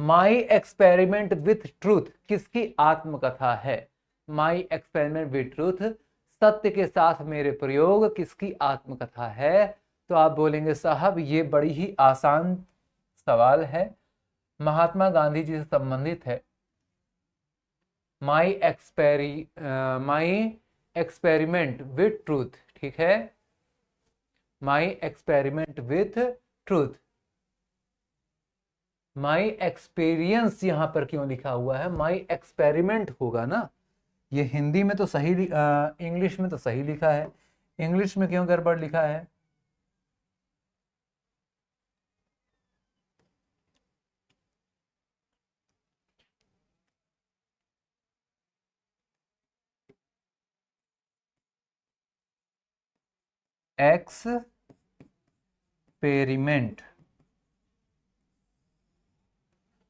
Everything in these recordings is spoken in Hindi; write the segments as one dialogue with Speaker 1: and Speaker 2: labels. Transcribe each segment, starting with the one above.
Speaker 1: माई एक्सपेरिमेंट विथ ट्रूथ किसकी आत्मकथा है? माई एक्सपेरिमेंट विथ ट्रूथ, सत्य के साथ मेरे प्रयोग, किसकी आत्मकथा है? तो आप बोलेंगे साहब ये बड़ी ही आसान सवाल है, महात्मा गांधी जी से संबंधित है। माई एक्सपेरिमेंट विथ ट्रूथ, ठीक है, my experiment with truth. My experience यहां पर क्यों लिखा हुआ है? माई एक्सपेरिमेंट होगा ना, ये हिंदी में तो सही, इंग्लिश में तो सही लिखा है, इंग्लिश में क्यों गड़बड़ लिखा है? Experiment,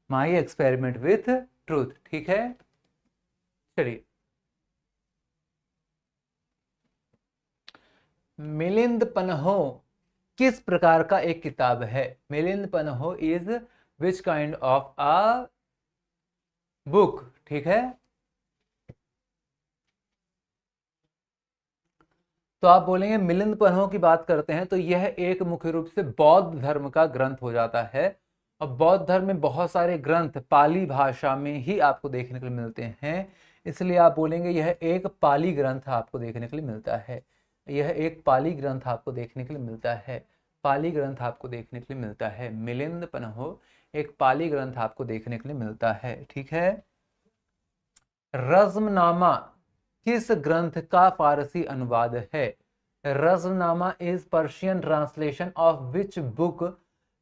Speaker 1: my experiment with truth, ठीक है। चलिए, मिलिंद पन्हो किस प्रकार का एक किताब है? Milind Panho is which kind of a book, ठीक है। तो आप बोलेंगे मिलिंद पन्हो की बात करते हैं तो यह एक मुख्य रूप से बौद्ध धर्म का ग्रंथ हो जाता है। और बौद्ध धर्म में बहुत सारे ग्रंथ पाली भाषा में ही आपको देखने के लिए मिलते हैं, इसलिए आप बोलेंगे यह एक पाली ग्रंथ आपको देखने के लिए मिलता है। यह एक पाली ग्रंथ आपको देखने के लिए मिलता है, पाली ग्रंथ आपको देखने के लिए मिलता है। मिलिंद पन्हो एक पाली ग्रंथ आपको देखने के लिए मिलता है, ठीक है। रज़्मनामा किस ग्रंथ का फारसी अनुवाद है? Razmnama is Persian translation of which book?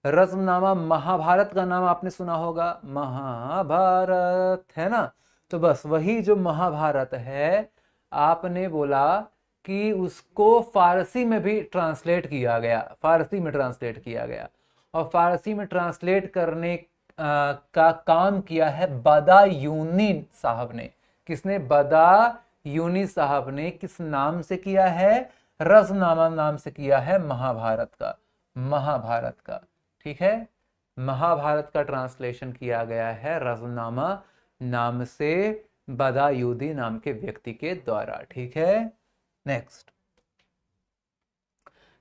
Speaker 1: Razmnama Mahabharat का नाम आपने सुना होगा, महाभारत है ना, तो बस वही जो महाभारत है, आपने बोला कि उसको फारसी में भी ट्रांसलेट किया गया, फारसी में ट्रांसलेट किया गया। और फारसी में ट्रांसलेट करने का काम किया है बदायूनी साहब ने। किसने? बदायूनी साहब ने। किस नाम से किया है? रज़्मनामा नाम से किया है, महाभारत का, महाभारत का, ठीक है। महाभारत का ट्रांसलेशन किया गया है रज़्मनामा नाम से, बदायूदी नाम के व्यक्ति के द्वारा, ठीक है। नेक्स्ट,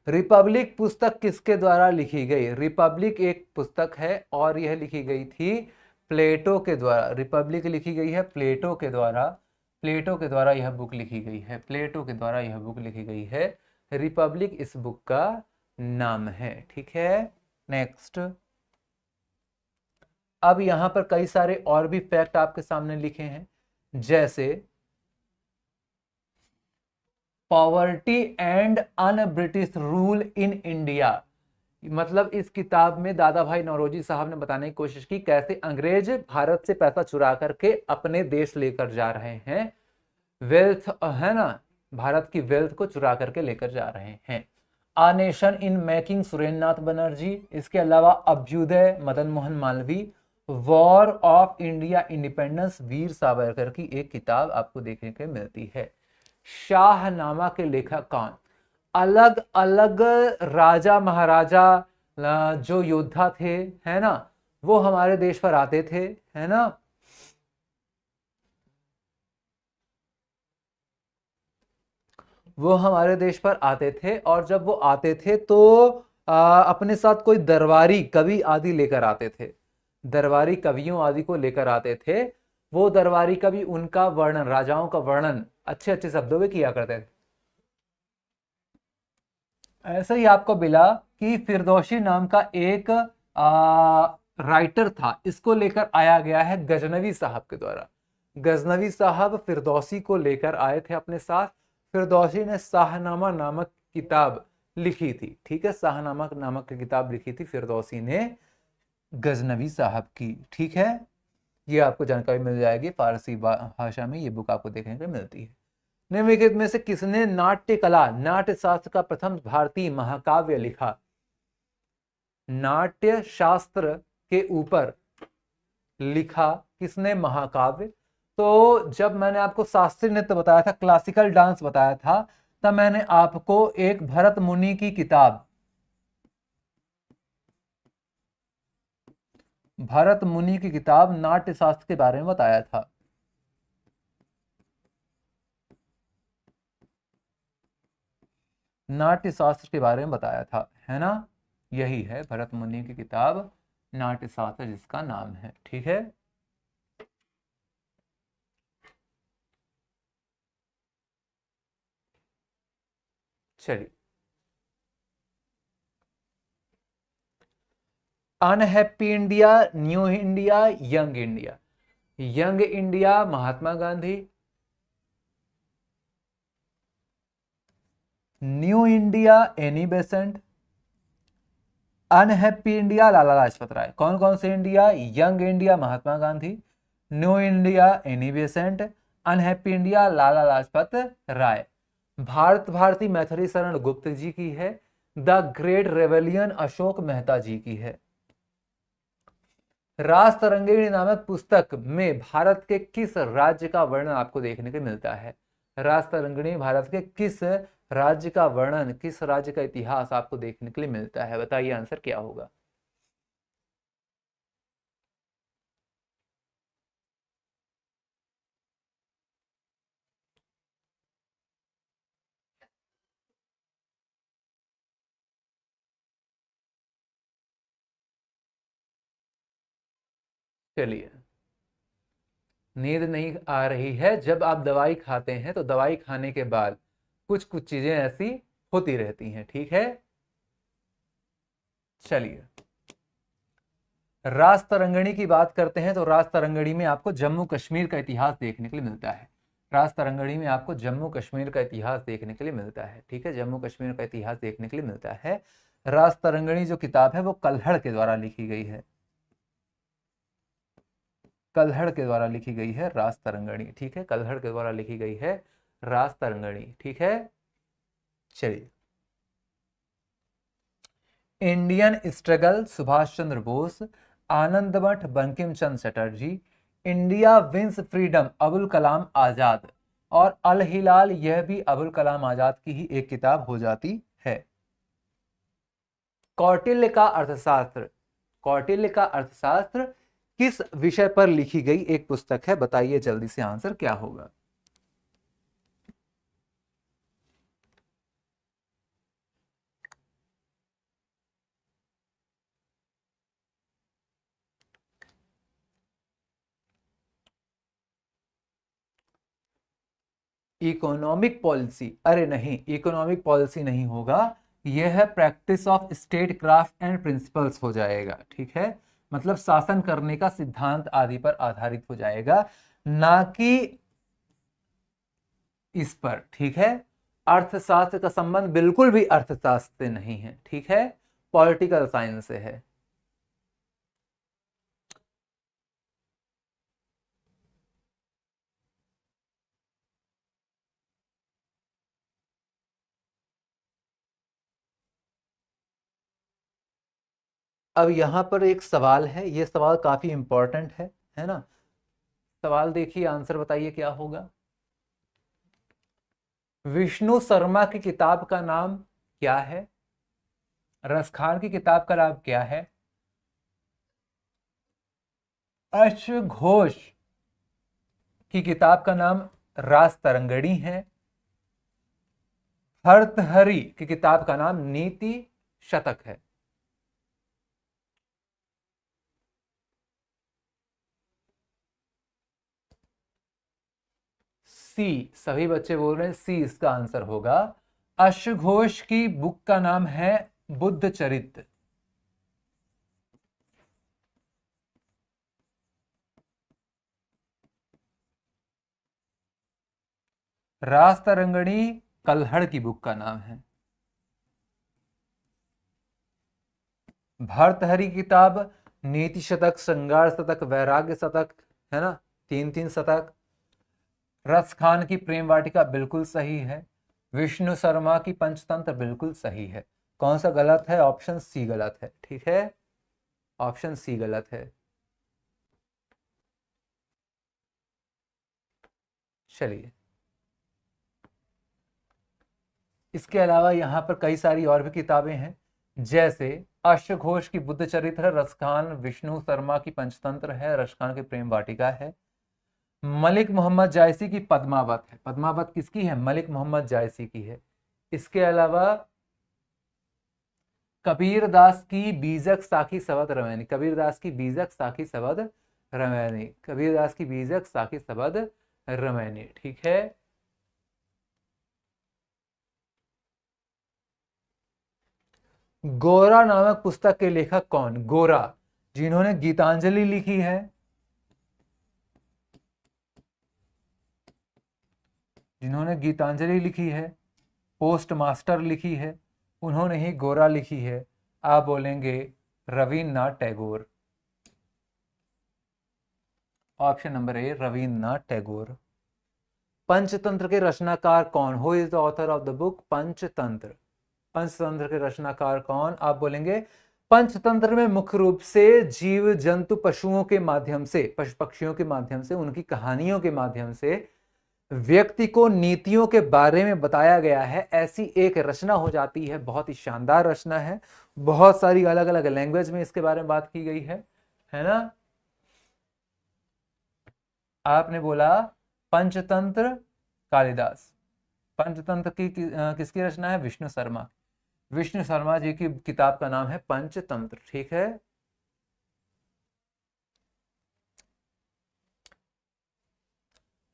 Speaker 1: रिपब्लिक पुस्तक किसके द्वारा लिखी गई? रिपब्लिक एक पुस्तक है और यह लिखी गई थी प्लेटो के द्वारा। रिपब्लिक लिखी गई है प्लेटो के द्वारा, प्लेटो के द्वारा यह बुक लिखी गई है, प्लेटो के द्वारा यह बुक लिखी गई है। रिपब्लिक इस बुक का नाम है, ठीक है। नेक्स्ट, अब यहां पर कई सारे और भी फैक्ट आपके सामने लिखे हैं, जैसे poverty and un British rule in India. मतलब इस किताब में दादा भाई नौरोजी साहब ने बताने की कोशिश की कैसे अंग्रेज भारत से पैसा चुरा करके अपने देश लेकर जा रहे हैं, वेल्थ है ना, भारत की वेल्थ को चुरा करके लेकर जा रहे हैं। A nation in making Surendra Nath Banerjee, इसके अलावा Abhyudaya Madan Mohan Malviya, war of India independence Veer Savarkar की एक किताब आपको देखने को मिलती है। शाहनामा के लेखक कौन? अलग अलग राजा महाराजा जो योद्धा थे, है ना, वो हमारे देश पर आते थे, है ना, वो हमारे देश पर आते थे। और जब वो आते थे तो अपने साथ कोई दरबारी कवि आदि लेकर आते थे, दरबारी कवियों आदि को लेकर आते थे। वो दरबारी कवि उनका वर्णन, राजाओं का वर्णन अच्छे अच्छे शब्दों में किया करते थे। ऐसे ही आपको मिला कि फिरदौसी नाम का एक राइटर था, इसको लेकर आया गया है गजनवी साहब के द्वारा। गजनवी साहब फिरदौसी को लेकर आए थे अपने साथ। फिरदौसी ने शाहनामा नामक किताब लिखी थी, ठीक है, शाहनामा नामक किताब लिखी थी फिरदौसी ने गजनवी साहब की, ठीक है। ये आपको जानकारी मिल जाएगी, फारसी भाषा में ये बुक आपको देखने को मिलती है। निम्नलिखित में से किसने नाट्य कला, नाट्य शास्त्र का प्रथम भारतीय महाकाव्य लिखा? नाट्य शास्त्र के ऊपर लिखा किसने महाकाव्य? तो जब मैंने आपको शास्त्रीय नृत्य बताया था, क्लासिकल डांस बताया था, तब मैंने आपको एक भरत मुनि की किताब, भरत मुनि की किताब नाट्य शास्त्र के बारे में बताया था? नाट्य शास्त्र के बारे में बताया था, है ना? यही है भरत मुनि की किताब नाट्य शास्त्र, जिसका नाम है। ठीक है, चलिए। Unhappy India, new India, young India? Young India Mahatma Gandhi, new India Annie Besant, unhappy India Lala Lajpat Rai. कौन कौन से India? Young India Mahatma Gandhi, new India Annie Besant, unhappy India Lala Lajpat Rai. Bharat Bharati Maithili Sharan Gupt ji की है। The great rebellion Ashok Mehta ji की है। राज तरंगिणी नामक पुस्तक में भारत के किस राज्य का वर्णन आपको देखने को मिलता है? राज तरंगिणी भारत के किस राज्य का वर्णन, किस राज्य का इतिहास आपको देखने के लिए मिलता है? बताइए आंसर क्या होगा। चलिए, नींद नहीं आ रही है? जब आप दवाई खाते हैं तो दवाई खाने के बाद कुछ कुछ चीजें ऐसी होती रहती हैं, ठीक है। चलिए, राज तरंगिणी की बात करते हैं तो राज तरंगिणी में आपको जम्मू कश्मीर का इतिहास देखने के लिए मिलता है। राज तरंगिणी में आपको जम्मू कश्मीर का इतिहास देखने के लिए मिलता है, ठीक है, जम्मू कश्मीर का इतिहास देखने के लिए मिलता है। राज तरंगिणी जो किताब है वो कल्हड़ के द्वारा लिखी गई है, कल्हड़ के द्वारा लिखी गई है राज तरंगिणी, ठीक है, कल्हड़ के द्वारा लिखी गई है राज तरंगिणी, ठीक है। चलिए, Indian struggle Subhash Chandra Bose, Anand Math Bankim Chandra Chatterjee, India wins freedom Abul Kalam Azad, और अल हिलाल यह भी अबुल कलाम आजाद की ही एक किताब हो जाती है। कौटिल्य का अर्थशास्त्र, कौटिल्य का अर्थशास्त्र किस विषय पर लिखी गई एक पुस्तक है? बताइए जल्दी से आंसर क्या होगा। Economic policy? अरे नहीं, इकोनॉमिक पॉलिसी नहीं होगा, यह है practice of state craft and principles हो जाएगा, ठीक है। मतलब शासन करने का सिद्धांत आदि पर आधारित हो जाएगा, ना कि इस पर, ठीक है। अर्थशास्त्र का संबंध बिल्कुल भी अर्थशास्त्र से नहीं है, ठीक है, पॉलिटिकल साइंस से है। अब यहां पर एक सवाल है, यह सवाल काफी इंपॉर्टेंट है ना। सवाल देखिए, आंसर बताइए क्या होगा। विष्णु शर्मा की किताब का नाम क्या है? रसखान की किताब का नाम क्या है? अश घोष की किताब का नाम राज तरंगणी है। भर्तहरि की किताब का नाम नीति शतक है। सी, सभी बच्चे बोल रहे हैं सी इसका आंसर होगा। अश्वघोष की बुक का नाम है बुद्ध चरित्र। राज तरंगणी कल्हड़ की बुक का नाम है। भर्तहरि की किताब नीति शतक, श्रृंगार शतक, वैराग्य शतक, है ना, तीन तीन शतक। रस खान की प्रेम वाटिका बिल्कुल सही है। विष्णु शर्मा की पंचतंत्र बिल्कुल सही है। कौन सा गलत है? ऑप्शन सी गलत है, ठीक है, ऑप्शन सी गलत है। चलिए, इसके अलावा यहां पर कई सारी और भी किताबें हैं, जैसे अश्वघोष की बुद्ध चरित्र, रसखान विष्णु शर्मा की पंचतंत्र है, रसखान की प्रेम वाटिका है। मलिक मोहम्मद जायसी की पद्मावत है। पद्मावत किसकी है? मलिक मोहम्मद जायसी की है। इसके अलावा कबीर दास की बीजक साखी सबद रमैनी, कबीर दास की बीजक साखी सबद रमैनी, कबीर दास की बीजक साखी सबद रमैनी। ठीक है। गोरा नामक पुस्तक के लेखक कौन? गोरा, जिन्होंने गीतांजलि लिखी है, जिन्होंने गीतांजलि लिखी है, पोस्ट मास्टर लिखी है, उन्होंने ही गोरा लिखी है। आप बोलेंगे Rabindranath Tagore. Option number A Rabindranath Tagore. Panchatantra के रचनाकार कौन? Who is the author of the book Panchatantra? Panchatantra के रचनाकार कौन? आप बोलेंगे पंचतंत्र में मुख्य रूप से जीव जंतु पशुओं के माध्यम से, पशु पक्षियों के माध्यम से, उनकी कहानियों के माध्यम से व्यक्ति को नीतियों के बारे में बताया गया है, ऐसी एक रचना हो जाती है। बहुत ही शानदार रचना है, बहुत सारी अलग अलग लैंग्वेज में इसके बारे में बात की गई है ना। आपने बोला पंचतंत्र कालिदास। पंचतंत्र की किसकी रचना है? विष्णु शर्मा। विष्णु शर्मा जी की किताब का नाम है पंचतंत्र। ठीक है।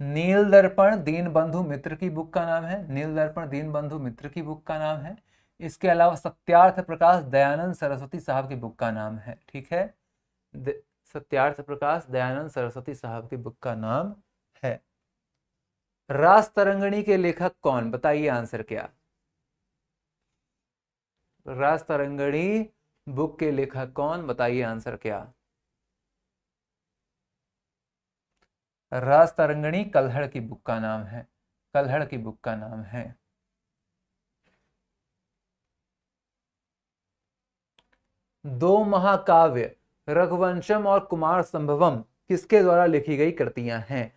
Speaker 1: नील दर्पण दीन बंधु मित्र की बुक का नाम है, नील दर्पण दीन बंधु मित्र की बुक का नाम है। इसके अलावा सत्यार्थ प्रकाश दयानंद सरस्वती साहब की बुक का नाम है। ठीक है। सत्यार्थ प्रकाश दयानंद सरस्वती साहब की बुक का नाम है। रास तरंगिणी के लेखक कौन? बताइए आंसर क्या? रास तरंगिणी बुक के लेखक कौन? बताइए आंसर क्या? रास तरंगिणी कल्हड़ की बुक का नाम है, कल्हड़ की बुक का नाम है। दो महाकाव्य रघुवंशम और कुमार संभवम किसके द्वारा लिखी गई कृतियां हैं?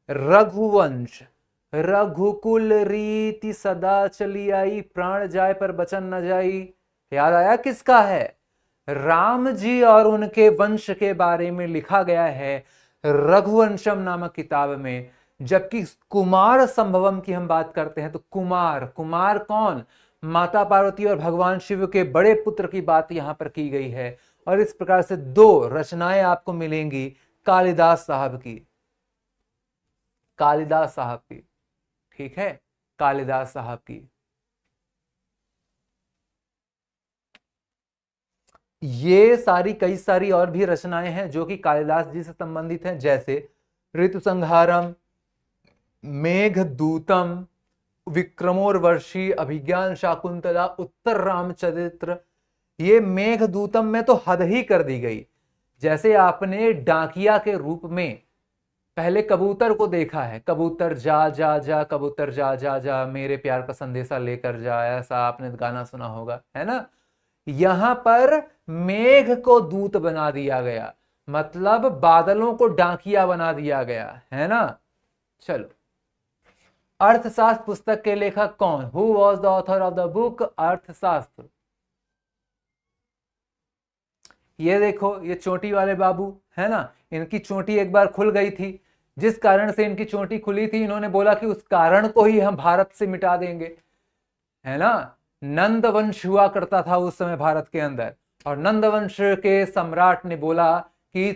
Speaker 1: रघुवंश, रघुकुल रीति सदा चली आई, प्राण जाए पर बचन न जाई, याद आया किसका है? राम जी और उनके वंश के बारे में लिखा गया है रघुवंशम नामक किताब में। जबकि कुमार संभवम की हम बात करते हैं तो कुमार, कुमार कौन? माता पार्वती और भगवान शिव के बड़े पुत्र की बात यहां पर की गई है। और इस प्रकार से दो रचनाएं आपको मिलेंगी कालिदास साहब की, कालिदास साहब की। ठीक है, कालिदास साहब की। ये सारी कई सारी और भी रचनाएं हैं जो कि कालिदास जी से संबंधित हैं, जैसे ऋतु संहारम, मेघदूतम, विक्रमोर्वशी, अभिज्ञान शाकुंतला, उत्तर रामचरित्र। ये मेघदूतम में तो हद ही कर दी गई। जैसे आपने डाकिया के रूप में पहले कबूतर को देखा है, कबूतर जा जा जा, कबूतर जा जा जा, मेरे प्यार का संदेशा लेकर जा, ऐसा आपने गाना सुना होगा, है ना। यहां पर मेघ को दूत बना दिया गया, मतलब बादलों को डाकिया बना दिया गया, है ना। चलो, अर्थशास्त्र पुस्तक के लेखक कौन? Who was the author of the book अर्थशास्त्र? ये देखो, ये चोटी वाले बाबू है ना, इनकी चोटी एक बार खुल गई थी। जिस कारण से इनकी चोटी खुली थी, इन्होंने बोला कि उस कारण को ही हम भारत से मिटा देंगे, है ना। नंद वंश हुआ करता था उस समय भारत के अंदर, और नंद वंश के सम्राट ने बोला कि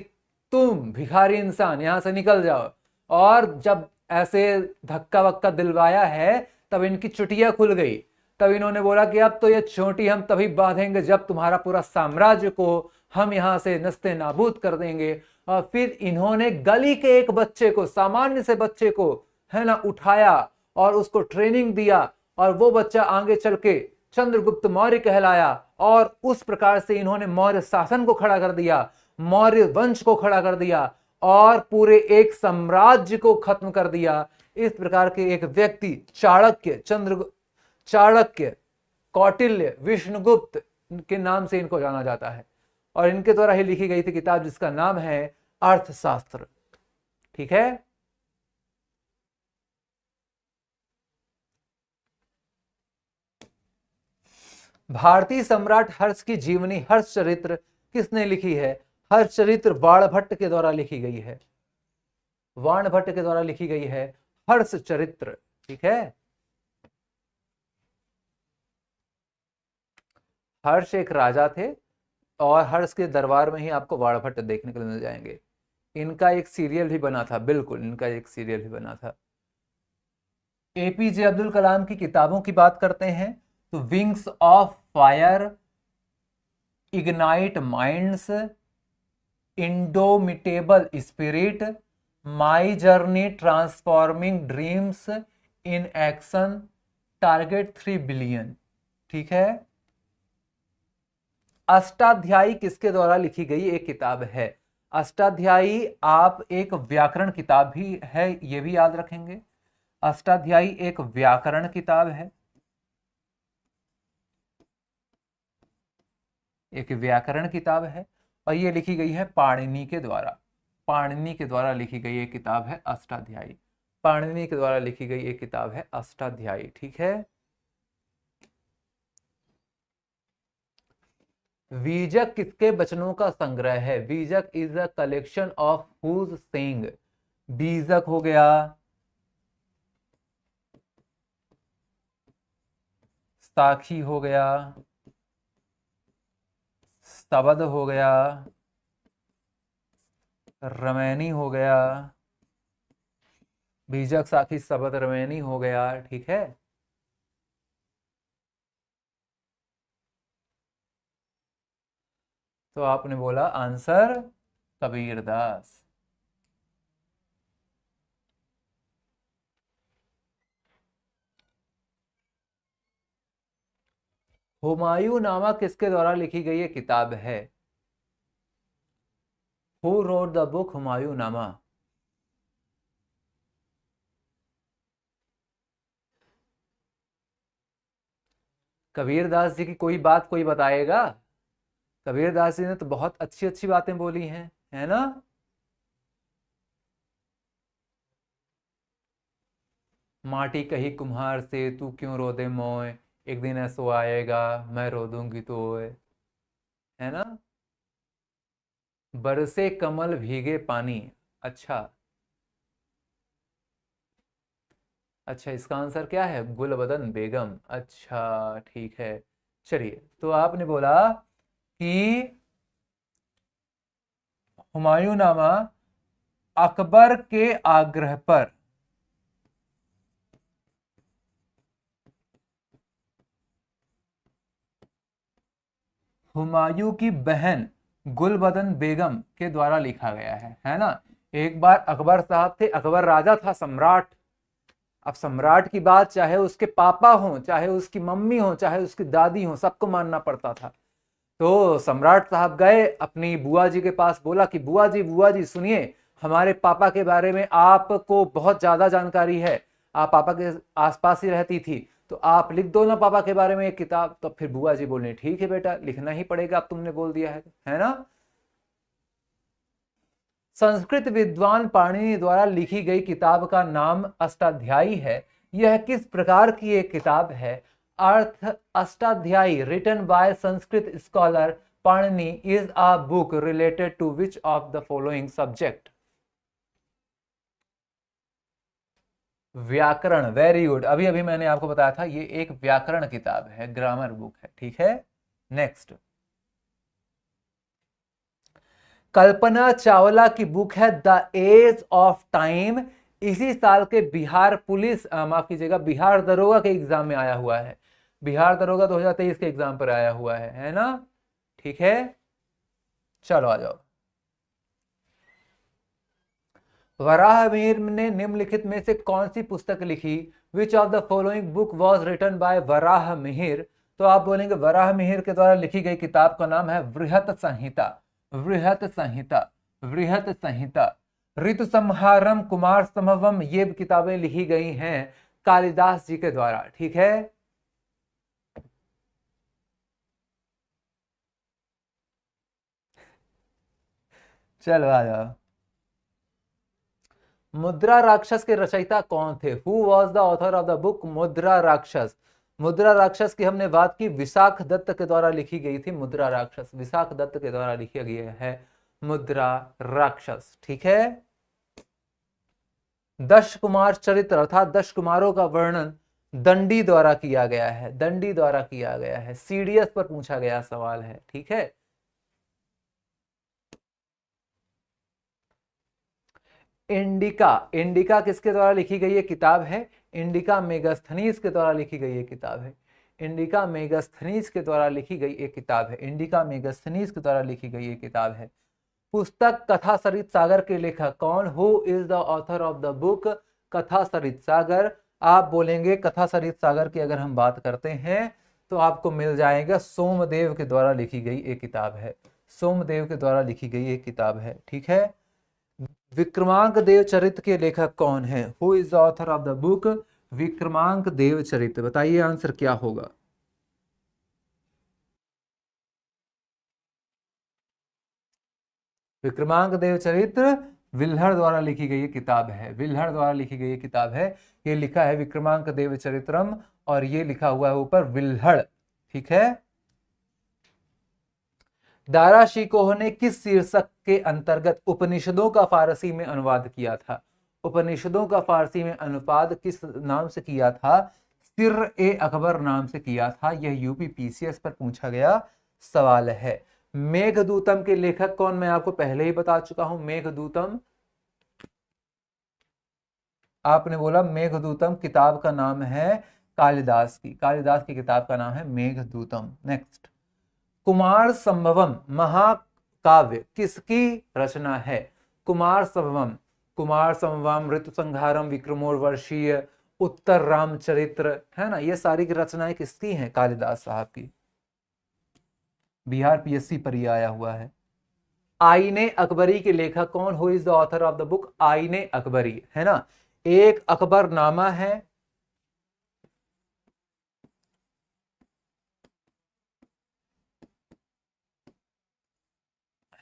Speaker 1: तुम भिखारी इंसान यहां से निकल जाओ। और जब ऐसे धक्का वक्का दिलवाया है तब इनकी चुटिया खुल गई। तब इन्होंने बोला कि अब तो ये चोटी हम तभी बांधेंगे जब तुम्हारा पूरा साम्राज्य को हम यहां से नस्ते नाबूद कर देंगे। और फिर इन्होंने गली के एक बच्चे को, सामान्य से बच्चे को, है ना, उठाया और उसको ट्रेनिंग दिया, और वो बच्चा आगे चल के चंद्रगुप्त मौर्य कहलाया। और उस प्रकार से इन्होंने मौर्य शासन को खड़ा कर दिया, मौर्य वंश को खड़ा कर दिया, और पूरे एक साम्राज्य को खत्म कर दिया। इस प्रकार के एक व्यक्ति चाणक्य, चाणक्य, कौटिल्य, विष्णुगुप्त के नाम से इनको जाना जाता है। और इनके द्वारा ही लिखी गई थी किताब जिसका नाम है अर्थशास्त्र। ठीक है। भारतीय सम्राट हर्ष की जीवनी हर्ष चरित्र किसने लिखी है? हर्ष चरित्र बाणभट्ट के द्वारा लिखी गई है, बाणभट्ट के द्वारा लिखी गई है हर्ष चरित्र। ठीक है, हर्ष एक राजा थे और हर्ष के दरबार में ही आपको बाणभट्ट देखने को मिल जाएंगे। इनका एक सीरियल भी बना था, बिल्कुल इनका एक सीरियल भी बना था। एपीजे अब्दुल कलाम की किताबों की बात करते हैं तो wings of fire, ignite minds, indomitable spirit, my journey transforming dreams in action, target 3 billion. ठीक है, अष्टाध्यायी किसके द्वारा लिखी गई एक किताब है? अष्टाध्यायी आप एक व्याकरण किताब भी है, ये भी याद रखेंगे। अष्टाध्यायी एक व्याकरण किताब है, एक व्याकरण किताब है और ये लिखी गई है पाणिनि के द्वारा। पाणिनि के द्वारा लिखी गई एक किताब है अष्टाध्यायी, पाणिनि के द्वारा लिखी गई एक किताब है अष्टाध्यायी। ठीक है, वीजक किसके वचनों का संग्रह है? Bijak is a collection of whose saying. Bijak हो गया, साखी हो गया, शब्द हो गया, रमैनी हो गया, बीजक साखी शब्द रमैनी हो गया। ठीक है, तो आपने बोला आंसर कबीरदास। हुमायूं नामा किसके द्वारा लिखी गई एक किताब है? Who wrote the book Humayun नामा? कबीरदास जी की कोई बात कोई बताएगा? कबीरदास जी ने तो बहुत अच्छी अच्छी बातें बोली हैं, है ना? माटी कही कुम्हार से तू क्यों रो दे मोए, एक दिन ऐसो आएगा मैं रो दूंगी तो, है ना? बरसे कमल भीगे पानी। अच्छा अच्छा, इसका आंसर क्या है? गुलबदन बेगम। अच्छा ठीक है, चलिए तो आपने बोला कि हुमायूंनामा अकबर के आग्रह पर हुमायूं की बहन गुलबदन बेगम के द्वारा लिखा गया है ना? एक बार अकबर साहब थे, अकबर राजा था, सम्राट। अब सम्राट की बात चाहे उसके पापा हो, चाहे उसकी मम्मी हो, चाहे उसकी दादी हो, सबको मानना पड़ता था। तो सम्राट साहब गए अपनी बुआ जी के पास, बोला कि बुआ जी सुनिए, हमारे पापा के बारे में आपको बहुत ज्यादा जानकारी है, आप पापा के आसपास ही रहती थी, तो आप लिख दो ना पापा के बारे में एक किताब। तो फिर बुआ जी बोले ठीक है बेटा, लिखना ही पड़ेगा, अब तुमने बोल दिया है ना? संस्कृत विद्वान पाणिनि द्वारा लिखी गई किताब का नाम अष्टाध्यायी है। यह किस प्रकार की एक किताब है? अर्थ Ashtadhyayi written by Sanskrit scholar Panini is a book related to which of the following subject? व्याकरण। वेरी गुड, अभी अभी मैंने आपको बताया था ये एक व्याकरण किताब है, ग्रामर बुक है। ठीक है, नेक्स्ट कल्पना चावला की बुक है द एज ऑफ टाइम। इसी साल के बिहार पुलिस माफ कीजिएगा बिहार दरोगा के एग्जाम में आया हुआ है। बिहार दरोगा 2023 के एग्जाम पर आया हुआ है ना? ठीक है, चलो आ जाओ। वराहमिहिर ने निम्नलिखित में से कौन सी पुस्तक लिखी? Which of the following book was written by Varahamihira? तो आप बोलेंगे वराहमिहिर के द्वारा लिखी गई किताब का नाम है बृहत संहिता। बृहत संहिता, बृहत संहिता। ऋतु संहारम, कुमार संभवम, ये किताबें लिखी गई हैं कालिदास जी के द्वारा। ठीक है, चलो आ जाओ। मुद्रा राक्षस के रचयिता कौन थे? Who was the author of the book मुद्रा राक्षस? मुद्रा राक्षस की हमने बात की, विशाख दत्त के द्वारा लिखी गई थी मुद्रा राक्षस, विशाख दत्त के द्वारा लिखी गई है मुद्रा राक्षस। ठीक है। दश कुमार चरित्र अर्थात 10 कुमारों का वर्णन दंडी द्वारा किया गया है, दंडी द्वारा किया गया है। सीडीएस पर पूछा गया सवाल है। ठीक है। इंडिका, इंडिका किसके द्वारा लिखी गई ये किताब है? इंडिका मेगास्थनीज के द्वारा लिखी गई ये किताब है। इंडिका मेगास्थनीज के द्वारा लिखी गई एक किताब है। इंडिका मेगास्थनीज के द्वारा लिखी गई एक किताब है। पुस्तक कथा सरित सागर के लेखक कौन? Who is the author of the book कथा सरित सागर? आप बोलेंगे कथा सरित सागर की अगर हम बात करते हैं तो आपको मिल जाएगा सोमदेव के द्वारा लिखी गई एक किताब है, सोमदेव के द्वारा लिखी गई एक किताब है। ठीक है। विक्रमांक देव चरित के लेखक कौन है? Who is the author of the book Vikramank Dev Charit? बताइए आंसर क्या होगा। विक्रमांक देव चरित्र विल्हड़ द्वारा लिखी गई किताब है, विल्हड़ द्वारा लिखी गई किताब है। ये लिखा है विक्रमांक देव चरित्रम और ये लिखा हुआ है ऊपर विल्हड़। ठीक है। दारा शिकोह ने किस शीर्षक के अंतर्गत उपनिषदों का फारसी में अनुवाद किया था? उपनिषदों का फारसी में अनुवाद किस नाम से किया था? सिर ए अकबर नाम से किया था। यह यूपी पीसीएस पर पूछा गया सवाल है। मेघदूतम के लेखक कौन? मैं आपको पहले ही बता चुका हूं। मेघदूतम, आपने बोला मेघदूतम किताब का नाम है कालिदास की, कालिदास की किताब का नाम है मेघदूतम। नेक्स्ट, कुमार संभवम महाकाव्य किसकी रचना है? कुमार संभवम, कुमार संभवम, ऋतु संहारम, विक्रमोर्वशीय, उत्तर रामचरित्र, है ना, ये सारी की रचनाएं किसकी हैं? कालिदास साहब की। बिहार पीएससी पर ही आया हुआ है। आईने अकबरी के लेखक कौन? Who is the author of the book आईने अकबरी? है ना, एक अकबरनामा है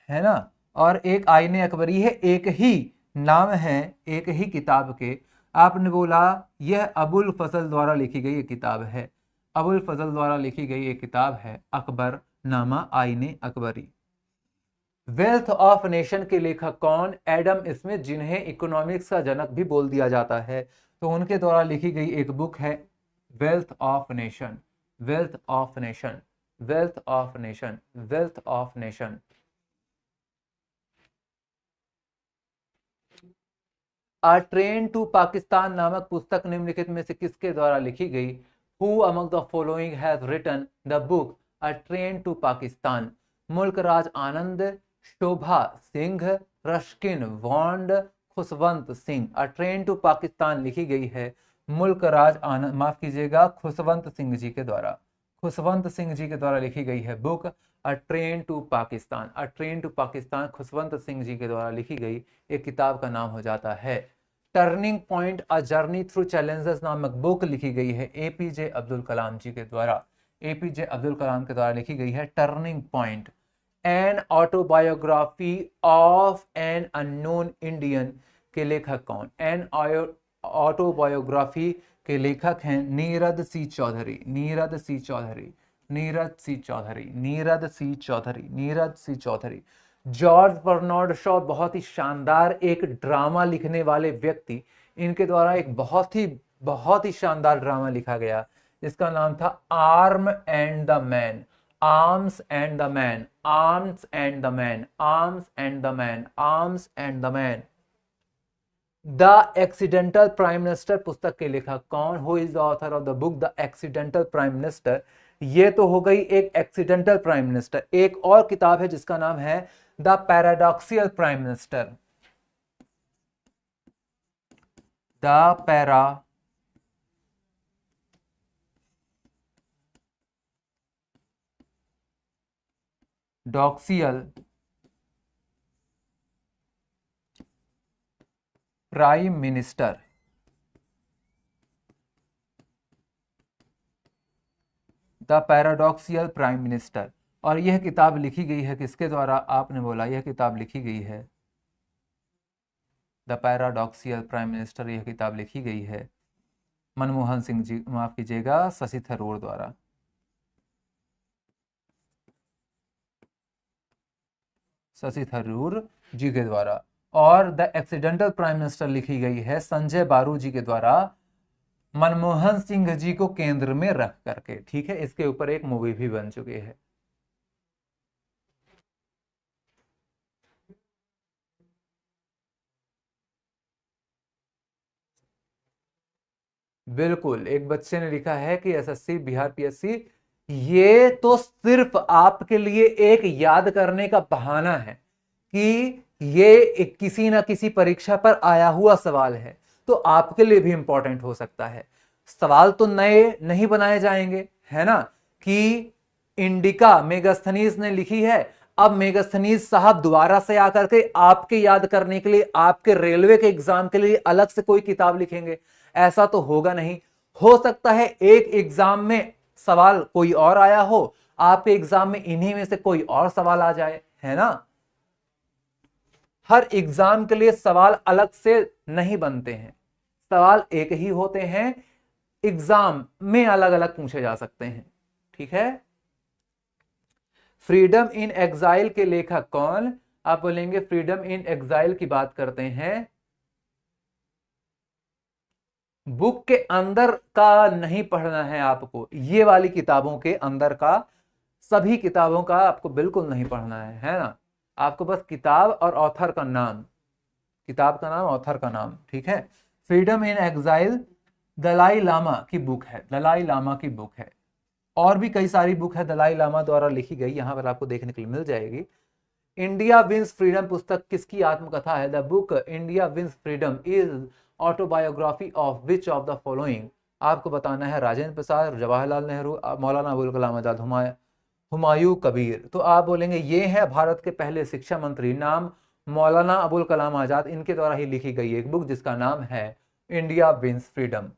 Speaker 1: ना, और एक आईने अकबरी है। एक ही नाम है, एक ही किताब के। आपने बोला यह अबुल फजल द्वारा लिखी गई एक किताब है, अबुल फजल द्वारा लिखी गई एक किताब है अकबरनामा आईने अकबरी। वेल्थ ऑफ नेशन के लेखक कौन? एडम स्मिथ, जिन्हें इकोनॉमिक्स का जनक भी बोल दिया जाता है। तो उनके द्वारा लिखी गई एक बुक है wealth of nation, wealth of nation, wealth of nation, wealth of nation. A train to Pakistan नामक पुस्तक निम्नलिखित में से किसके द्वारा लिखी गई? Who among the following has written the book a train to Pakistan? Mulk Raj Anand, Shobha Singh, Ruskin Bond, Khushwant Singh. A train to Pakistan लिखी गई है मुल्क राज आनंद, माफ कीजिएगा, खुशवंत सिंह जी के द्वारा, खुशवंत सिंह जी के द्वारा लिखी गई है book a train to Pakistan. A train to Pakistan Khushwant Singh ji के द्वारा लिखी गई एक किताब का नाम हो जाता है। Turning point a journey through challenges नामक बुक लिखी गई है एपीजे अब्दुल कलाम जी के द्वारा, एपीजे अब्दुल कलाम के द्वारा लिखी गई है turning point. An autobiography of an unknown Indian के लेखक कौन? एन ऑटोबायोग्राफी के लेखक हैं नीरद सी चौधरी, नीरद सी चौधरी, नीरज सी चौधरी, नीरद सी चौधरी, नीरज सी चौधरी। जॉर्ज बर्नार्ड शॉ बहुत ही शानदार एक ड्रामा लिखने वाले व्यक्ति, इनके द्वारा एक बहुत ही शानदार ड्रामा लिखा गया जिसका नाम था arm and the man, arms and the man, arms and the man, arms and the man, arms and the man. The accidental prime minister पुस्तक के लेखक कौन? Who is the author of the book the accidental prime minister? ये तो हो गई एक एक्सीडेंटल प्राइम मिनिस्टर। एक और किताब है जिसका नाम है the paradoxical prime minister, the paradoxical prime minister. The paradoxical prime minister. और यह किताब लिखी गई है किसके द्वारा? आपने बोला यह किताब लिखी गई है द पैराडॉक्सियल प्राइम मिनिस्टर, यह किताब लिखी गई है मनमोहन सिंह जी, माफ कीजिएगा, शशि थरूर द्वारा। शशि थरूर जी के द्वारा। और द एक्सीडेंटल प्राइम मिनिस्टर लिखी गई है संजय बारू जी के द्वारा, मनमोहन सिंह जी को केंद्र में रख करके। ठीक है, इसके ऊपर एक मूवी भी बन चुकी है। बिल्कुल, एक बच्चे ने लिखा है कि एसएससी बिहार पीएससी ये तो सिर्फ आपके लिए एक याद करने का बहाना है कि ये एक किसी ना किसी परीक्षा पर आया हुआ सवाल है, तो आपके लिए भी इंपॉर्टेंट हो सकता है। सवाल तो नए नहीं बनाए जाएंगे, है ना, कि इंडिका मेगास्थनीज ने लिखी है, अब मेगास्थनीज साहब दोबारा से आकर के आपके याद करने के लिए आपके रेलवे के एग्जाम के लिए अलग से कोई किताब लिखेंगे, ऐसा तो होगा नहीं। हो सकता है एक एग्जाम में सवाल कोई और आया हो, आपके एग्जाम में इन्हीं में से कोई और सवाल आ जाए, है ना। हर एग्जाम के लिए सवाल अलग से नहीं बनते हैं, सवाल एक ही होते हैं, एग्जाम में अलग अलग पूछे जा सकते हैं। ठीक है। फ्रीडम इन एग्जाइल के लेखक कौन? आप बोलेंगे फ्रीडम इन एग्जाइल की बात करते हैं, बुक के अंदर का नहीं पढ़ना है आपको, ये वाली किताबों के अंदर का, सभी किताबों का आपको बिल्कुल नहीं पढ़ना है ना। आपको बस किताब और ऑथर का नाम, किताब का नाम, ऑथर का नाम। ठीक है। Freedom in exile Dalai Lama की बुक है, दलाई लामा की बुक है। और भी कई सारी बुक है दलाई लामा द्वारा लिखी गई, यहां पर आपको देखने के लिए मिल जाएगी। इंडिया विंस फ्रीडम पुस्तक किसकी आत्मकथा है? The book India wins freedom is autobiography of which of the following? आपको बताना है राजेंद्र प्रसाद, जवाहरलाल नेहरू, मौलाना अबुल कलाम आजाद, हुमायूं कबीर। तो आप बोलेंगे ये है भारत के पहले शिक्षा मंत्री, नाम मौलाना अबुल कलाम आजाद, इनके द्वारा ही लिखी गई एक बुक जिसका नाम है इंडिया विंस फ्रीडम।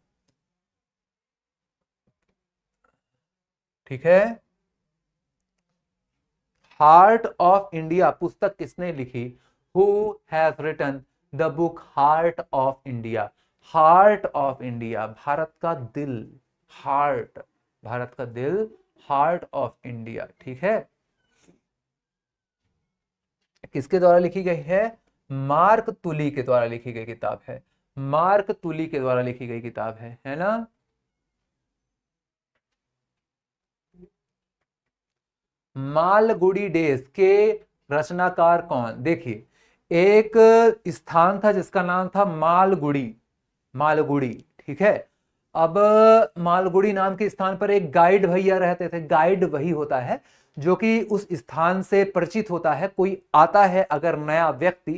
Speaker 1: ठीक है। हार्ट ऑफ इंडिया पुस्तक किसने लिखी? Who has written the book heart of India? Heart of India, Bharat का दिल, हार्ट, भारत का दिल, हार्ट ऑफ इंडिया। ठीक है। किसके द्वारा लिखी गई है? मार्क तुली के द्वारा लिखी गई किताब है, मार्क तुली के द्वारा लिखी गई किताब है ना। मालगुडी डेज के रचनाकार कौन? देखिए, एक स्थान था जिसका नाम था मालगुडी, मालगुडी। ठीक है। अब मालगुडी नाम के स्थान पर एक गाइड भैया रहते थे। गाइड वही होता है जो कि उस स्थान से परिचित होता है, कोई आता है अगर नया व्यक्ति,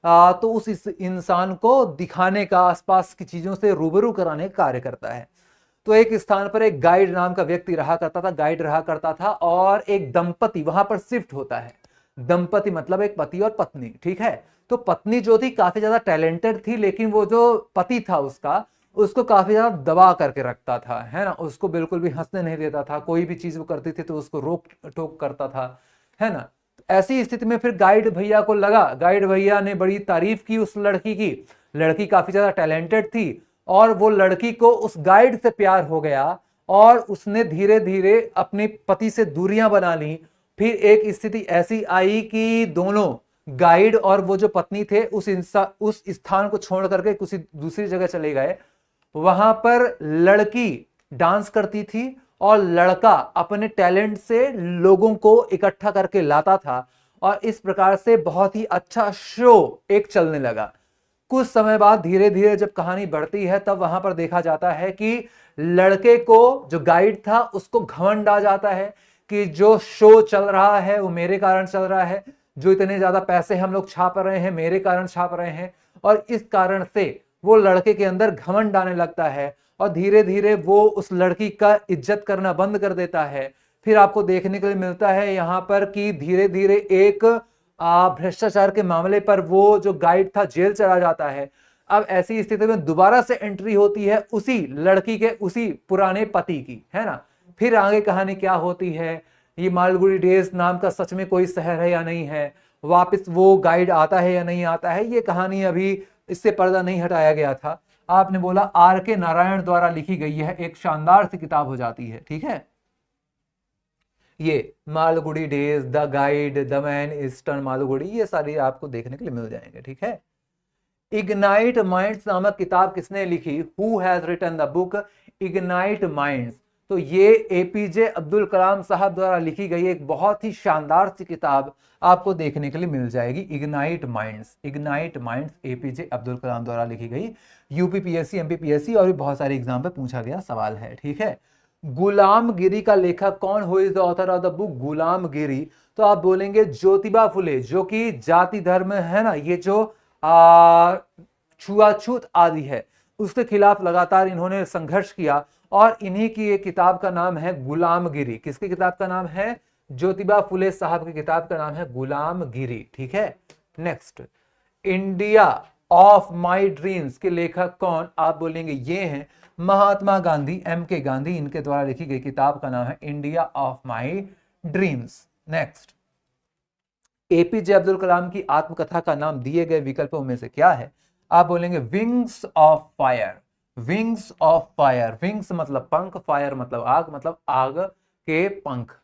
Speaker 1: तो उस इंसान को दिखाने का, आसपास की चीजों से रूबरू कराने का कार्य करता है। तो एक स्थान पर एक गाइड नाम का व्यक्ति रहा करता था, गाइड रहा करता था, और एक दंपति वहां पर शिफ्ट होता है। दंपति मतलब एक पति और पत्नी। ठीक है। तो पत्नी जो थी काफी ज्यादा टैलेंटेड थी, लेकिन वो जो पति था उसका, उसको काफी ज्यादा दबा करके रखता था, है ना, उसको बिल्कुल भी हंसने नहीं देता था, कोई भी चीज वो करती थी तो उसको रोक टोक करता था, है ना। ऐसी स्थिति में फिर गाइड भैया को लगा, गाइड भैया ने बड़ी तारीफ की उस लड़की की, लड़की काफी ज्यादा टैलेंटेड थी, और वो लड़की को उस गाइड से प्यार हो गया, और उसने धीरे धीरे अपने पति से दूरियां बना ली। फिर एक स्थिति ऐसी आई कि दोनों, गाइड और वो जो पत्नी थे, उस स्थान को छोड़ करके किसी दूसरी जगह चले गए। वहां पर लड़की डांस करती थी और लड़का अपने टैलेंट से लोगों को इकट्ठा करके लाता था, और इस प्रकार से बहुत ही अच्छा शो एक चलने लगा। कुछ समय बाद धीरे धीरे जब कहानी बढ़ती है, तब वहां पर देखा जाता है कि लड़के को, जो गाइड था, उसको घमंड आ जाता है कि जो शो चल रहा है वो मेरे कारण चल रहा है, जो इतने ज्यादा पैसे हम लोग छाप रहे हैं मेरे कारण छाप रहे हैं, और इस कारण से वो लड़के के अंदर घमंड आने लगता है, और धीरे धीरे वो उस लड़की का इज्जत करना बंद कर देता है। फिर आपको देखने के लिए मिलता है यहाँ पर कि धीरे धीरे एक भ्रष्टाचार के मामले पर वो जो गाइड था जेल चला जाता है। अब ऐसी स्थिति में दोबारा से एंट्री होती है उसी लड़की के, उसी पुराने पति की, है ना। फिर आगे कहानी क्या होती है, ये मालगुडी डेज नाम का सच में कोई शहर है या नहीं है, वापस वो गाइड आता है या नहीं आता है, ये कहानी अभी इससे पर्दा नहीं हटाया गया था। आपने बोला आर के नारायण द्वारा लिखी गई है, एक शानदार सी किताब हो जाती है। ठीक है, ये Malgudi days, the guide, the man eastern Malgudi, ये सारी आपको देखने के लिए मिल जाएंगे। ठीक है, इग्नाइट माइंड्स नामक किताब किसने लिखी? Who has written the book ignite minds? तो ये एपीजे अब्दुल कलाम साहब द्वारा लिखी गई एक बहुत ही शानदार सी किताब आपको देखने के लिए मिल जाएगी, ignite minds. Ignite minds APJ Abdul Kalam द्वारा लिखी गई, यूपीपीएससी, एमपीपीएससी और भी बहुत सारे एग्जाम पे पूछा गया सवाल है। ठीक है, गुलामगिरी का लेखक कौन? Who is the author of the book गुलामगिरी? तो आप बोलेंगे ज्योतिबा फुले, जो कि जाति धर्म है ना, ये जो छुआछूत आदि है उसके खिलाफ लगातार इन्होंने संघर्ष किया, और इन्हीं की एक किताब का नाम है गुलामगिरी। किसकी किताब का नाम है? ज्योतिबा फुले साहब की किताब का नाम है गुलामगिरी। ठीक है, next, India of my dreams के लेखक कौन? आप बोलेंगे ये हैं महात्मा गांधी, MK गांधी, इनके द्वारा लिखी गई किताब का नाम है India of my dreams. Next, APJ Abdul Kalam की आत्मकथा का नाम दिए गए विकल्पों में से क्या है? आप बोलेंगे wings of fire. Wings of fire, wings मतलब पंख, फायर मतलब आग, मतलब आग के पंख।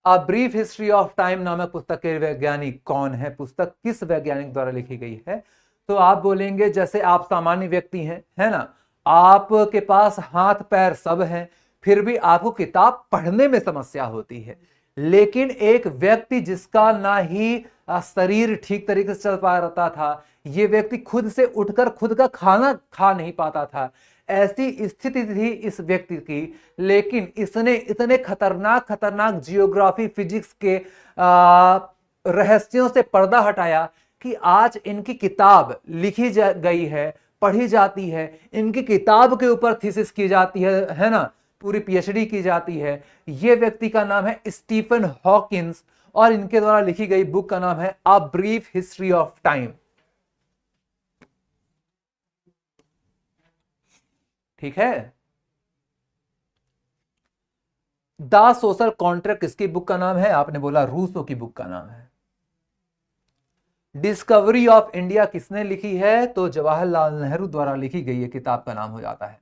Speaker 1: A brief history of time नामक पुस्तक के वैज्ञानिक कौन है? पुस्तक किस वैज्ञानिक द्वारा लिखी गई है? तो आप बोलेंगे जैसे आप सामान्य व्यक्ति हैं, है ना, आपके पास हाथ पैर सब हैं, फिर भी आपको किताब पढ़ने में समस्या होती है, लेकिन एक व्यक्ति जिसका ना ही शरीर ठीक तरीके से चल पा रहा था, ये व्यक्ति खुद से उठकर खुद का खाना खा नहीं पाता था, ऐसी स्थिति थी इस व्यक्ति की, लेकिन इसने इतने खतरनाक खतरनाक जियोग्राफी फिजिक्स के रहस्यों से पर्दा हटाया कि आज इनकी किताब लिखी गई है, पढ़ी जाती है, इनकी किताब के ऊपर थीसिस की जाती है ना, पूरी पीएचडी की जाती है। ये व्यक्ति का नाम है स्टीफन हॉकिंस, और इनके द्वारा लिखी गई बुक का नाम है a brief history of time. ठीक है, द सोशल कॉन्ट्रैक्ट किसकी बुक का नाम है? आपने बोला रूसो की बुक का नाम है। डिस्कवरी ऑफ इंडिया किसने लिखी है? तो जवाहरलाल नेहरू द्वारा लिखी गई है किताब का नाम हो जाता है,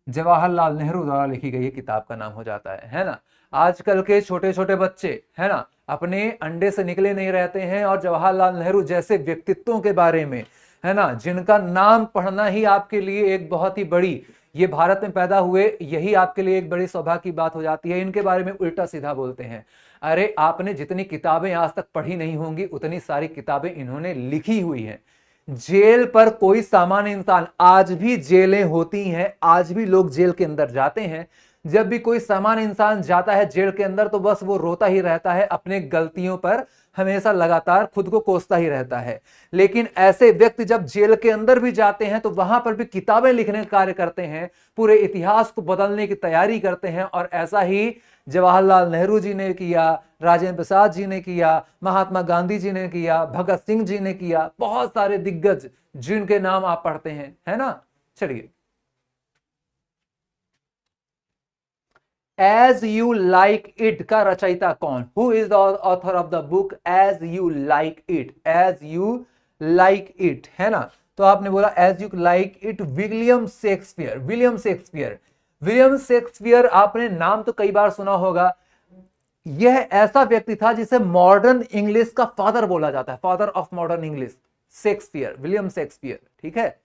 Speaker 1: जवाहरलाल नेहरू द्वारा लिखी गई किताब का नाम हो जाता है ना। आजकल के छोटे छोटे बच्चे, है ना, अपने अंडे से निकले नहीं रहते हैं, और जवाहरलाल नेहरू जैसे व्यक्तित्वों के बारे में, है ना, जिनका नाम पढ़ना ही आपके लिए एक बहुत ही बड़ी, ये भारत में पैदा हुए, यही आपके लिए एक बड़ी सौभाग्य की बात हो जाती है। इनके बारे में उल्टा सीधा बोलते हैं। अरे आपने जितनी किताबें आज तक पढ़ी नहीं होंगी, उतनी सारी किताबें इन्होंने लिखी हुई हैं। जेल पर कोई सामान्य इंसान, आज भी जेलें होती हैं, आज भी लोग जेल के अंदर जाते हैं, जब भी कोई सामान्य इंसान जाता है जेल के अंदर तो बस वो रोता ही रहता है, अपने गलतियों पर हमेशा लगातार खुद को कोसता ही रहता है। लेकिन ऐसे व्यक्ति जब जेल के अंदर भी जाते हैं तो वहां पर भी किताबें लिखने का कार्य करते हैं, पूरे इतिहास को बदलने की तैयारी करते हैं, और ऐसा ही जवाहरलाल नेहरू जी ने किया, राजेंद्र प्रसाद जी ने किया, महात्मा गांधी जी ने किया, भगत सिंह जी ने किया, बहुत सारे दिग्गज जिनके नाम आप पढ़ते हैं, है ना। चलिए, एज यू लाइक इट का रचयिता कौन? Who is the author of the book as you like it? As you like it, है ना, तो आपने बोला as you like it William Shakespeare. William Shakespeare, William Shakespeare आपने नाम तो कई बार सुना होगा। यह ऐसा व्यक्ति था जिसे मॉडर्न इंग्लिश का फादर बोला जाता है, father of modern English, Shakespeare, William Shakespeare. ठीक है,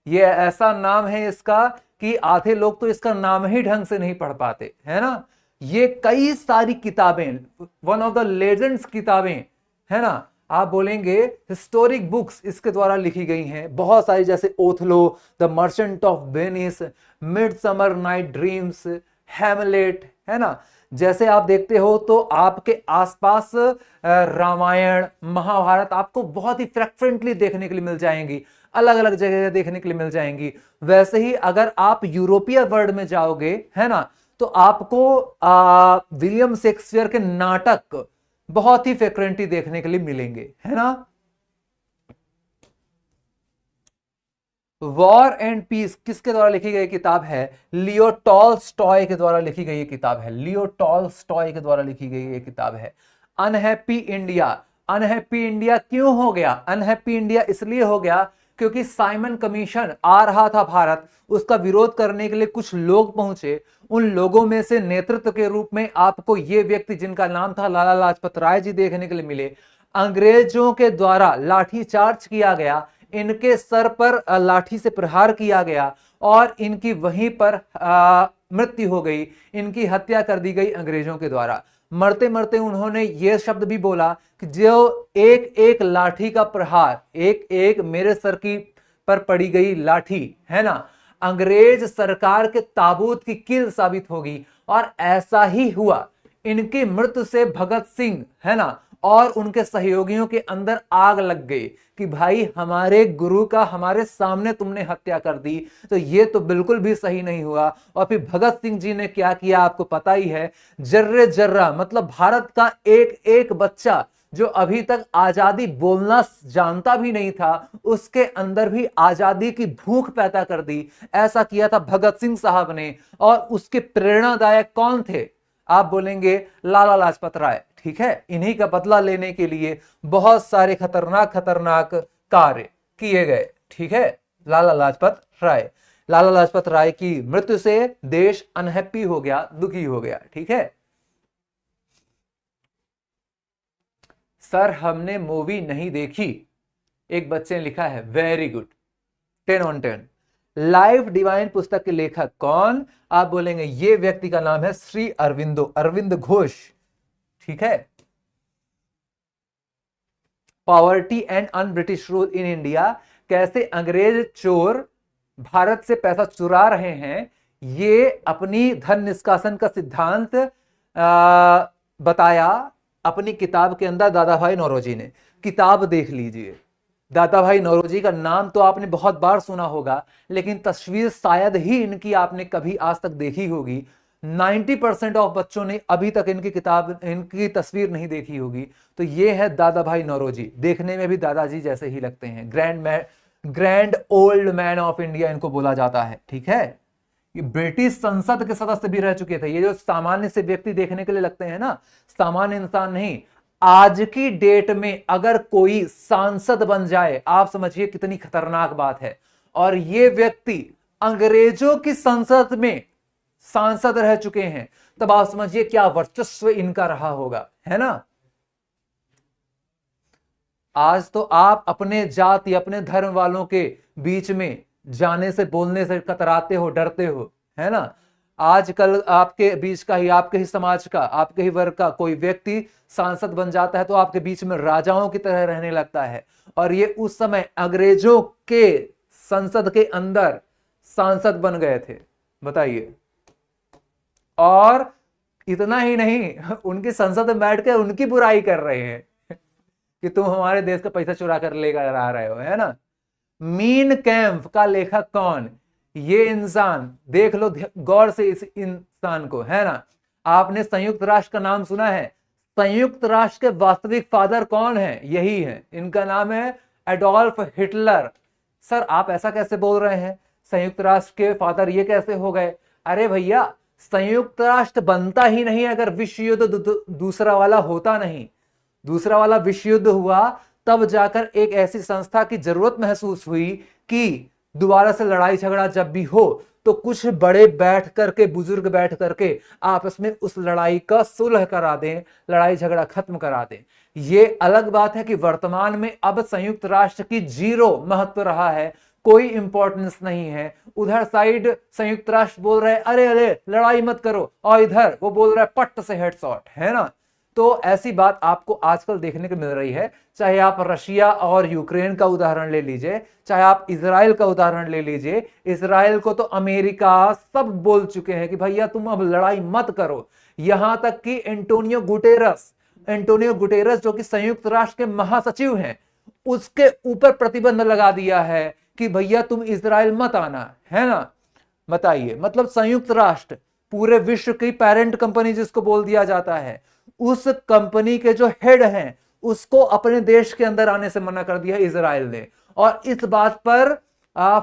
Speaker 1: यह ऐसा नाम है इसका कि आधे लोग तो इसका नाम ही ढंग से नहीं पढ़ पाते, है ना। ये कई सारी किताबें, वन ऑफ द लेजेंड्स किताबें, है ना, आप बोलेंगे हिस्टोरिक बुक्स इसके द्वारा लिखी गई हैं बहुत सारी, जैसे Othello, the merchant of Venice, midsummer night dreams, Hamlet, है ना। जैसे आप देखते हो तो आपके आसपास रामायण, महाभारत आपको बहुत ही फ्रिक्वेंटली देखने के लिए मिल जाएंगी, अलग अलग जगह देखने के लिए मिल जाएंगी। वैसे ही अगर आप यूरोपीय वर्ल्ड में जाओगे, है ना, तो आपको विलियम शेक्सपियर के नाटक बहुत ही फ्रिक्वेंटली देखने के लिए मिलेंगे, है ना। वॉर एंड पीस किसके द्वारा लिखी गई किताब है? लियो टॉल्स्टॉय के द्वारा लिखी गई किताब है, लियो टॉल्स्टॉय के द्वारा लिखी गई ये किताब है। अनहैप्पी इंडिया, अनहैप्पी इंडिया क्यों हो गया? अनहैप्पी इंडिया इसलिए हो गया क्योंकि साइमन कमीशन आ रहा था भारत, उसका विरोध करने के लिए कुछ लोग पहुंचे। उन लोगों में से नेतृत्व के रूप में आपको ये व्यक्ति जिनका नाम था लाला लाजपत राय जी देखने के लिए मिले। अंग्रेजों के द्वारा लाठीचार्ज किया गया, इनके सर पर लाठी से प्रहार किया गया और इनकी वहीं पर मृत्यु हो गई, इनकी हत्या कर दी गई अंग्रेजों के द्वारा। मरते मरते उन्होंने यह शब्द भी बोला कि जो एक एक लाठी का प्रहार, एक एक मेरे सर की पर पड़ी गई लाठी है ना, अंग्रेज सरकार के ताबूत की कील साबित होगी। और ऐसा ही हुआ। इनकी मृत्यु से भगत सिंह है ना और उनके सहयोगियों के अंदर आग लग गई कि भाई हमारे गुरु का हमारे सामने तुमने हत्या कर दी, तो ये तो बिल्कुल भी सही नहीं हुआ। और फिर भगत सिंह जी ने क्या किया आपको पता ही है, जर्रे जर्रा मतलब भारत का एक एक बच्चा जो अभी तक आजादी बोलना जानता भी नहीं था, उसके अंदर भी आजादी की भूख पैदा कर दी। ऐसा किया था भगत सिंह साहब ने। और उसके प्रेरणादायक कौन थे? आप बोलेंगे लाला लाजपत राय, ठीक है। इन्हीं का बदला लेने के लिए बहुत सारे खतरनाक खतरनाक कार्य किए गए, ठीक है। लाला लाजपत राय, लाला लाजपत राय की मृत्यु से देश अनहैप्पी हो गया, दुखी हो गया, ठीक है। सर हमने मूवी नहीं देखी, एक बच्चे ने लिखा है, very good, 10 on 10। Life divine पुस्तक के लेखक कौन? आप बोलेंगे ये व्यक्ति का नाम है श्री अरविंदो, अरविंद घोष, ठीक है। Poverty and un British rule in India, कैसे अंग्रेज चोर भारत से पैसा चुरा रहे हैं, ये अपनी धन निष्कासन का सिद्धांत बताया अपनी किताब के अंदर दादा भाई नौरोजी ने। किताब देख लीजिए, दादा भाई नौरोजी का नाम तो आपने बहुत बार सुना होगा, लेकिन तस्वीर शायद ही इनकी आपने कभी आज तक देखी होगी। 90% ऑफ बच्चों ने अभी तक इनकी तस्वीर नहीं देखी होगी। तो ये है दादा भाई नौरोजी, देखने में भी दादाजी जैसे ही लगते हैं। Grand old man of India इनको बोला जाता है, ठीक है। ये ब्रिटिश संसद के सदस्य भी रह चुके थे। ये जो सामान्य से व्यक्ति देखने के लिए लगते हैं ना, सामान्य इंसान नहीं, आज की डेट में अगर कोई सांसद बन जाए, आप समझिए कितनी खतरनाक बात है। और ये व्यक्ति अंग्रेजों की संसद में सांसद रह चुके हैं, तब आप समझिए क्या वर्चस्व इनका रहा होगा, है ना। आज तो आप अपने जाति अपने धर्म वालों के बीच में जाने से बोलने से कतराते हो, डरते हो, है ना। आजकल आपके बीच का ही, आपके ही समाज का, आपके ही वर्ग का कोई व्यक्ति सांसद बन जाता है तो आपके बीच में राजाओं की तरह रहने लगता है। और ये उस समय अंग्रेजों के संसद के अंदर सांसद बन गए थे, बताइए। और इतना ही नहीं, उनकी संसद में बैठ कर उनकी बुराई कर रहे हैं कि तुम हमारे देश का पैसा चुरा कर लेकर आ रहे हो, है ना। मीन कैंप का लेखक कौन? ये इंसान देख लो गौर से इस इंसान को, है ना। आपने संयुक्त राष्ट्र का नाम सुना है? संयुक्त राष्ट्र के वास्तविक फादर कौन है? यही है, इनका नाम है एडोल्फ हिटलर। सर आप ऐसा कैसे बोल रहे हैं, संयुक्त राष्ट्र के फादर ये कैसे हो गए? अरे भैया, संयुक्त राष्ट्र बनता ही नहीं अगर विश्व युद्ध दूसरा वाला होता नहीं। दूसरा वाला विश्व युद्ध हुआ तब जाकर एक ऐसी संस्था की जरूरत महसूस हुई कि दोबारा से लड़ाई झगड़ा जब भी हो तो कुछ बड़े बैठ करके, बुजुर्ग बैठ करके आपस में उस लड़ाई का सुलह करा दें, लड़ाई झगड़ा खत्म करा दें। ये अलग बात है कि वर्तमान में अब संयुक्त राष्ट्र की 0 महत्व रहा है, कोई इंपॉर्टेंस नहीं है। उधर साइड संयुक्त राष्ट्र बोल रहे अरे अरे लड़ाई मत करो, और इधर वो बोल रहा है पट्ट से हेडशॉट, है ना। तो ऐसी बात आपको आजकल देखने को मिल रही है। चाहे आप रशिया और यूक्रेन का उदाहरण ले लीजिए, चाहे आप इजराइल का उदाहरण ले लीजिए। इजराइल को तो अमेरिका सब बोल चुके हैं कि भैया तुम अब लड़ाई मत करो। यहां तक कि एंटोनियो गुटेरस जो कि संयुक्त राष्ट्र के महासचिव हैं, उसके ऊपर प्रतिबंध लगा दिया है कि भैया तुम इजराइल मत आना, है ना। बताइए, मतलब संयुक्त राष्ट्र पूरे विश्व की पेरेंट कंपनी जिसको बोल दिया जाता है, उस कंपनी के जो हेड हैं उसको अपने देश के अंदर आने से मना कर दिया इजराइल ने। और इस बात पर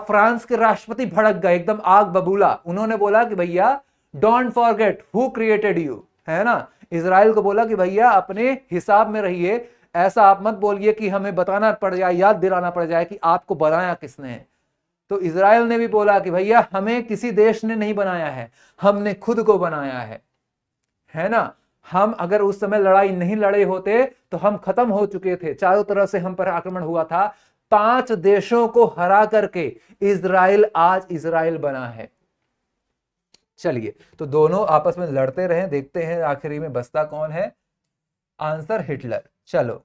Speaker 1: फ्रांस के राष्ट्रपति भड़क गए, एकदम आग बबूला। उन्होंने बोला कि भैया don't forget who created you, है ना। इजराइल को बोला कि भैया अपने हिसाब में रहिए, ऐसा आप मत बोलिए कि हमें बताना पड़ जाए, याद दिलाना पड़ जाए कि आपको बनाया किसने है। तो इजराइल ने भी बोला कि भैया हमें किसी देश ने नहीं बनाया है, हमने खुद को बनाया है ना। हम अगर उस समय लड़ाई नहीं लड़े होते तो हम खत्म हो चुके थे, चारों तरफ से हम पर आक्रमण हुआ था। 5 देशों को हरा करके इजराइल आज इजराइल बना है। चलिए, तो दोनों आपस में लड़ते रहे, देखते हैं आखिरी में बचता कौन है। Answer Hitler. चलो